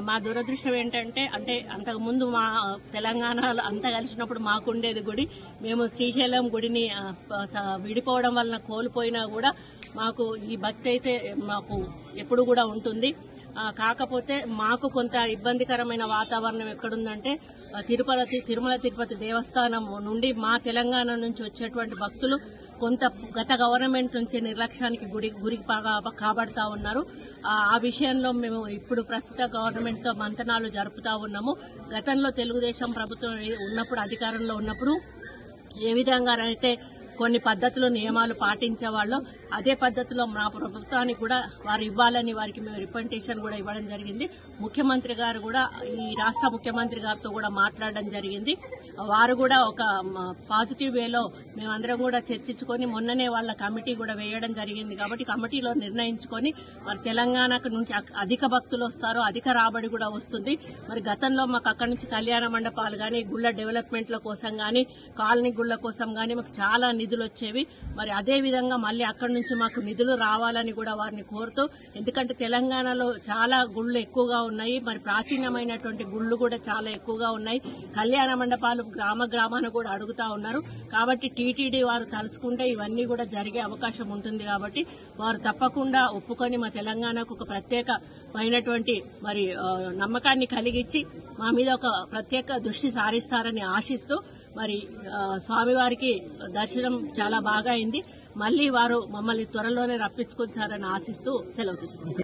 మా దురదృష్టం ఏంటంటే అంతకుముందు మా తెలంగాణలో అంతా కలిసినప్పుడు మాకుండేది గుడి. మేము శ్రీశైలం గుడిని విడిపోవడం వలన కోల్పోయినా కూడా మాకు ఈ భక్తి అయితే మాకు ఎప్పుడు కూడా ఉంటుంది. కాకపోతే మాకు కొంత ఇబ్బందికరమైన వాతావరణం ఎక్కడుందంటే తిరుమల తిరుపతి దేవస్థానం నుండి మా తెలంగాణ నుంచి వచ్చేటువంటి భక్తులు కొంత గత గవర్నమెంట్ నుంచి నిర్లక్ష్యానికి గురికి కాబడతా ఉన్నారు. ఆ విషయంలో మేము ఇప్పుడు ప్రస్తుత గవర్నమెంట్ తో మంతనాలు జరుపుతా ఉన్నాము. గతంలో తెలుగుదేశం ప్రభుత్వం ఉన్నప్పుడు అధికారంలో ఉన్నప్పుడు ఏ విధంగా అయితే కొన్ని పద్ధతులు నియమాలు పాటించేవాళ్ళు అదే పద్ధతిలో మా ప్రభుత్వానికి కూడా వారు ఇవ్వాలని వారికి మేము రిప్రజెంటేషన్ కూడా ఇవ్వడం జరిగింది. ముఖ్యమంత్రి గారు కూడా ఈ రాష్ట్ర ముఖ్యమంత్రి గారితో కూడా మాట్లాడడం జరిగింది. వారు కూడా ఒక పాజిటివ్ వేలో మేమందరం కూడా చర్చించుకొని మొన్ననే వాళ్ళ కమిటీ కూడా వేయడం జరిగింది. కాబట్టి కమిటీలో నిర్ణయించుకొని మరి తెలంగాణకు నుంచి అధిక భక్తులు వస్తారో అధిక రాబడి కూడా వస్తుంది. మరి గతంలో మాకు అక్కడి నుంచి కళ్యాణ మండపాలు గానీ గుళ్ల డెవలప్మెంట్ల కోసం గానీ కాలనీ గుళ్ల కోసం గానీ మాకు చాలా నిధులు వచ్చేవి. మరి అదే విధంగా మళ్ళీ అక్కడి నుంచి మాకు నిధులు రావాలని కూడా వారిని కోరుతూ, ఎందుకంటే తెలంగాణలో చాలా గుళ్ళు ఎక్కువగా ఉన్నాయి. మరి ప్రాచీనమైనటువంటి గుళ్ళు కూడా చాలా ఎక్కువగా ఉన్నాయి. కళ్యాణ మండపాలు గ్రామాన కూడా అడుగుతా ఉన్నారు. కాబట్టి టీటీడీ వారు తలుచుకుంటే ఇవన్నీ కూడా జరిగే అవకాశం ఉంటుంది. కాబట్టి వారు తప్పకుండా ఒప్పుకొని మా తెలంగాణకు ఒక ప్రత్యేకమైనటువంటి మరి నమ్మకాన్ని కలిగించి మా మీద ఒక ప్రత్యేక దృష్టి సారిస్తారని ఆశిస్తూ మరి స్వామివారికి దర్శనం చాలా బాగా అయింది. మళ్లీ వారు మమ్మల్ని త్వరలోనే రప్పించుకొచ్చారని ఆశిస్తూ సెలవు తీసుకుంటారు.